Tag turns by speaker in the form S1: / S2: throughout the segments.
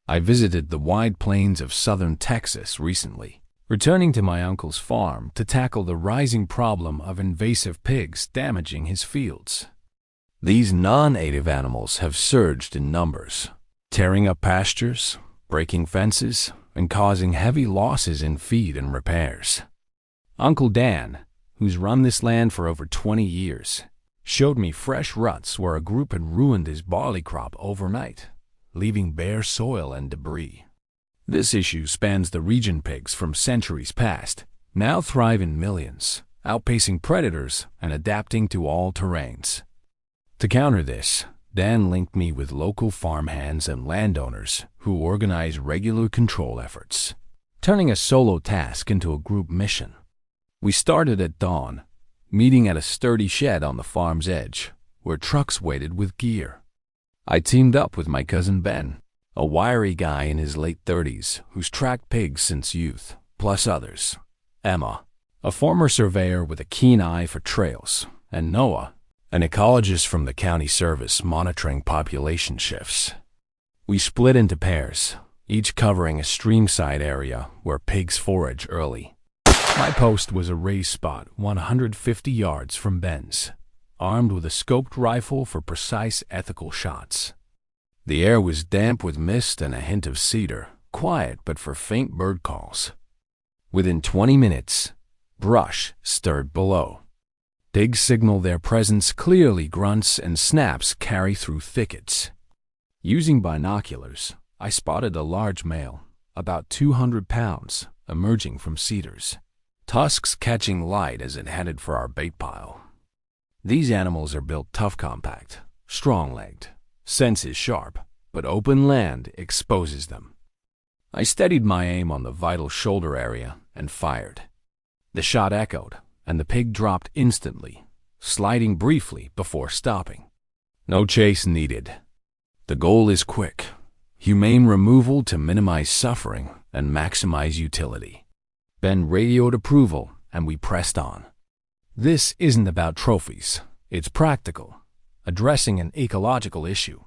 S1: I visited the wide plains of southern Texas recently, returning to my uncle's farm to tackle the rising problem of invasive pigs damaging his fields. These non-native animals have surged in numbers, tearing up pastures, breaking fences, and causing heavy losses in feed and repairs. Uncle Dan, who's run this land for over 20 years, showed me fresh ruts where a group had ruined his barley crop overnight, leaving bare soil and debris. This issue spans the region. Pigs from centuries past now thrive in millions, outpacing predators and adapting to all terrains. To counter this, Dan linked me with local farmhands and landowners who organize regular control efforts, turning a solo task into a group mission. We started at dawn, meeting at a sturdy shed on the farm's edge, where trucks waited with gear. I teamed up with my cousin Ben, a wiry guy in his late 30s who's tracked pigs since youth, plus others. Emma, a former surveyor with a keen eye for trails, and Noah, an ecologist from the county service monitoring population shifts. We split into pairs, each covering a streamside area where pigs forage early. My post was a raised spot 150 yards from Ben's, armed with a scoped rifle for precise ethical shots. The air was damp with mist and a hint of cedar, quiet but for faint bird calls. Within 20 minutes, brush stirred below. Pigs signal their presence clearly. Grunts and snaps carry through thickets. Using binoculars, I spotted a large male, about 200 pounds, emerging from cedars, tusks catching light as it headed for our bait pile. These animals are built tough, compact, strong-legged. Sense is sharp, but open land exposes them. I steadied my aim on the vital shoulder area and fired. The shot echoed, and the pig dropped instantly, sliding briefly before stopping. No chase needed. The goal is quick, humane removal to minimize suffering and maximize utility. Ben radioed approval, and we pressed on. This isn't about trophies. It's practical, addressing an ecological issue.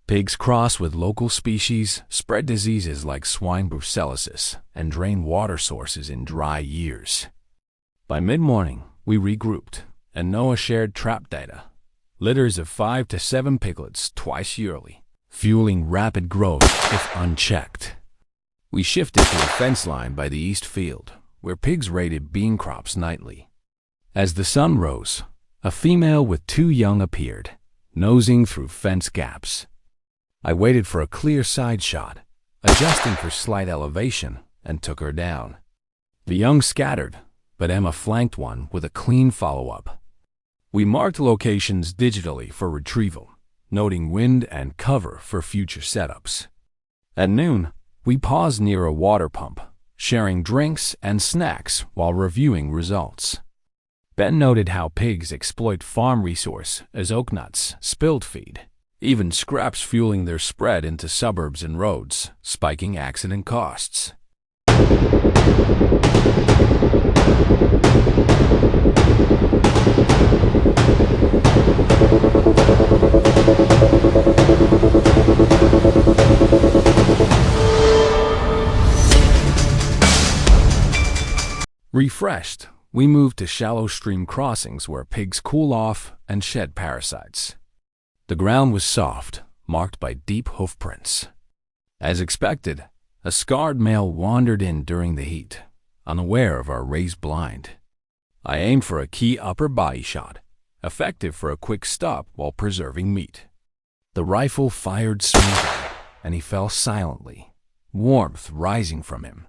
S1: Pigs cross with local species, spread diseases like swine brucellosis, and drain water sources in dry years. By mid-morning, we regrouped, and Noah shared trap data. Litters of 5 to 7 piglets twice yearly, fueling rapid growth if unchecked. We shifted to a fence line by the east field, where pigs raided bean crops nightly. As the sun rose, a female with 2 young appeared, nosing through fence gaps. I waited for a clear side shot, adjusting for slight elevation, and took her down. The young scattered, but Emma flanked one with a clean follow-up. We marked locations digitally for retrieval, noting wind and cover for future setups. At noon, we paused near a water pump, sharing drinks and snacks while reviewing results. Ben noted how pigs exploit farm resource as oak nuts, spilled feed, even scraps fueling their spread into suburbs and roads, spiking accident costs. Refreshed, we moved to shallow stream crossings where pigs cool off and shed parasites. The ground was soft, marked by deep hoof prints. As expected, a scarred male wandered in during the heat, unaware of our raised blind. I aimed for a key upper body shot, effective for a quick stop while preserving meat. The rifle fired smoothly, and he fell silently, warmth rising from him.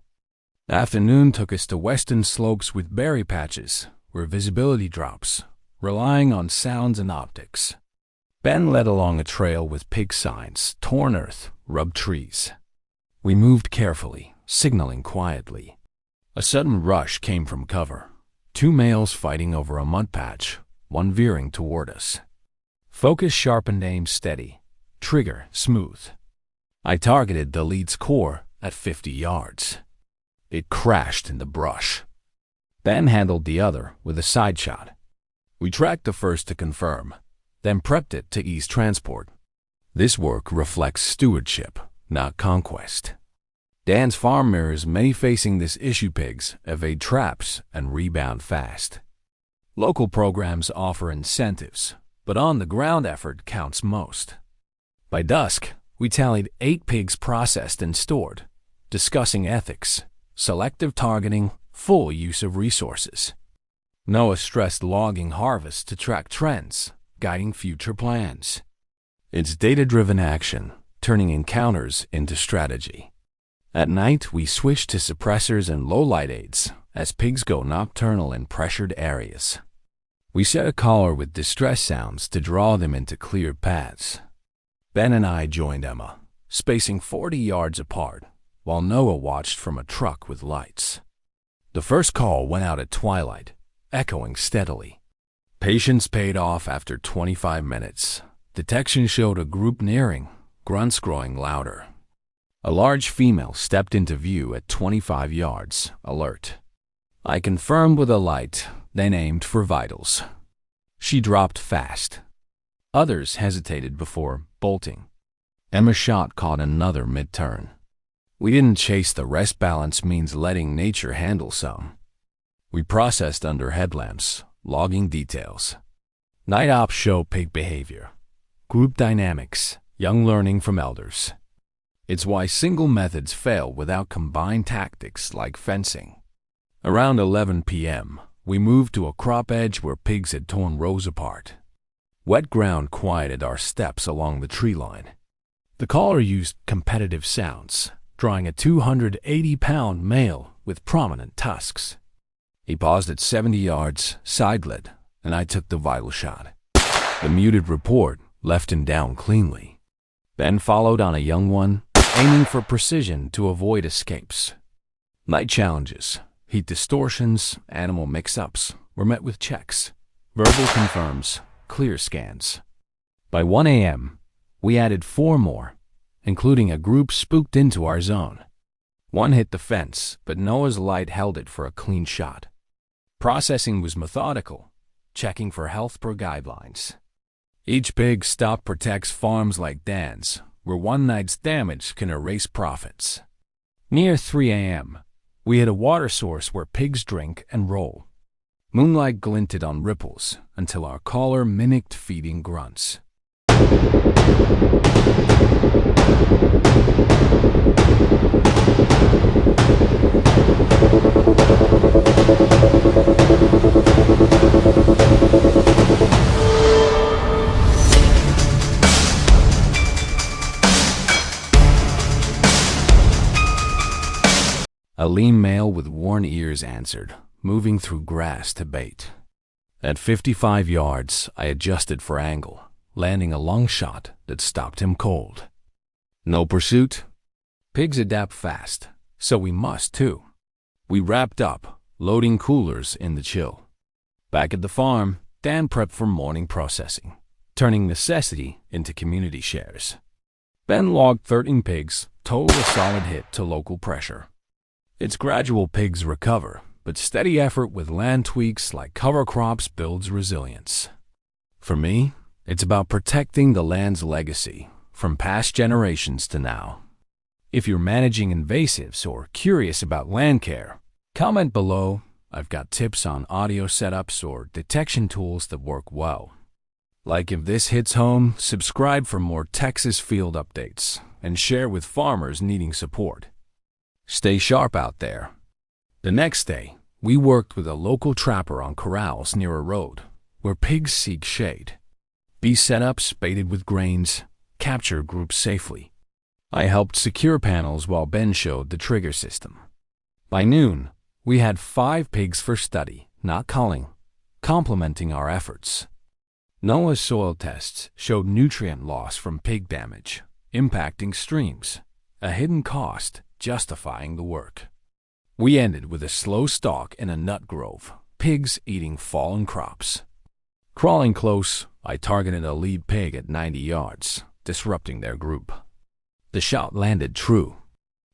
S1: Afternoon took us to western slopes with berry patches, where visibility drops, relying on sounds and optics. Ben led along a trail with pig signs, torn earth, rubbed trees. We moved carefully, signaling quietly. A sudden rush came from cover. 2 males fighting over a mud patch, one veering toward us. Focus sharpened, aim steady, trigger smooth. I targeted the lead's core at 50 yards. It crashed in the brush. Ben handled the other with a side shot. We tracked the first to confirm, then prepped it to ease transport. This work reflects stewardship, not conquest. Dan's farm mirrors many facing this issue. Pigs evade traps and rebound fast. Local programs offer incentives, but on-the-ground effort counts most. By dusk, we tallied 8 pigs processed and stored, discussing ethics, selective targeting, full use of resources. Noah stressed logging harvests to track trends, guiding future plans. It's data-driven action, turning encounters into strategy. At night, we switch to suppressors and low-light aids as pigs go nocturnal in pressured areas. We set a collar with distress sounds to draw them into cleared paths. Ben and I joined Emma, spacing 40 yards apart, while Noah watched from a truck with lights. The first call went out at twilight, echoing steadily. Patience paid off after 25 minutes. Detection showed a group nearing, grunts growing louder. A large female stepped into view at 25 yards, alert. I confirmed with a light, then aimed for vitals. She dropped fast. Others hesitated before bolting. Emma's shot caught another mid-turn. We didn't chase the rest. Balance means letting nature handle some. We processed under headlamps, logging details. Night ops show pig behavior, group dynamics, young learning from elders. It's why single methods fail without combined tactics like fencing. Around 11 p.m., we moved to a crop edge where pigs had torn rows apart. Wet ground quieted our steps along the tree line. The caller used competitive sounds, drawing a 280-pound male with prominent tusks. He paused at 70 yards, side-led, and I took the vital shot. The muted report left him down cleanly. Ben followed on a young one, aiming for precision to avoid escapes. Night challenges, heat distortions, animal mix-ups were met with checks, verbal confirms, clear scans. By 1 a.m., we added 4 more, including a group spooked into our zone. One hit the fence, but Noah's light held it for a clean shot. Processing was methodical, checking for health per guidelines. Each pig stop protects farms like Dan's, where one night's damage can erase profits. Near 3 a.m., we hit a water source where pigs drink and roll. Moonlight glinted on ripples until our caller mimicked feeding grunts. A lean male with worn ears answered, moving through grass to bait. At 55 yards, I adjusted for angle, landing a long shot that stopped him cold. No pursuit? Pigs adapt fast, so we must too. We wrapped up, loading coolers in the chill. Back at the farm, Dan prepped for morning processing, turning necessity into community shares. Ben logged 13 pigs, total a solid hit to local pressure. It's gradual. Pigs recover, but steady effort with land tweaks like cover crops builds resilience. For me, it's about protecting the land's legacy from past generations to now. If you're managing invasives or curious about land care, comment below. I've got tips on audio setups or detection tools that work well. Like if this hits home, subscribe for more Texas field updates and share with farmers needing support. Stay sharp out there. The next day, we worked with a local trapper on corrals near a road where pigs seek shade. Bee setups baited with grains, capture groups safely. I helped secure panels while Ben showed the trigger system. By noon, we had 5 pigs for study, not culling, complementing our efforts. Noah's soil tests showed nutrient loss from pig damage, impacting streams, a hidden cost justifying the work. We ended with a slow stalk in a nut grove, pigs eating fallen crops. Crawling close, I targeted a lead pig at 90 yards, disrupting their group. The shot landed true.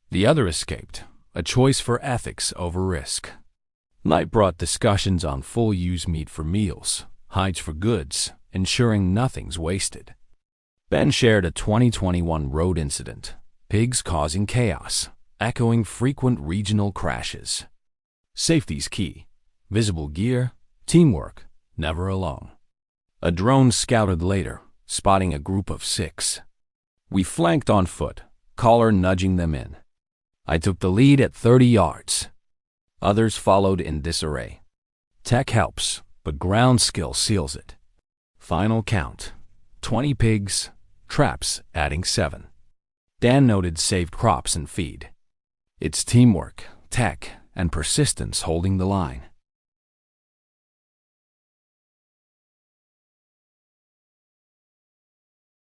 S1: The other escaped, a choice for ethics over risk. Night brought discussions on full-use meat for meals, hides for goods, ensuring nothing's wasted. Ben shared a 2021 road incident. Pigs causing chaos, echoing frequent regional crashes. Safety's key. Visible gear, teamwork, never alone. A drone scouted later, spotting a group of 6. We flanked on foot, caller nudging them in. I took the lead at 30 yards. Others followed in disarray. Tech helps, but ground skill seals it. Final count. 20 pigs, traps adding 7. Dan noted saved crops and feed. It's teamwork, tech, and persistence holding the line.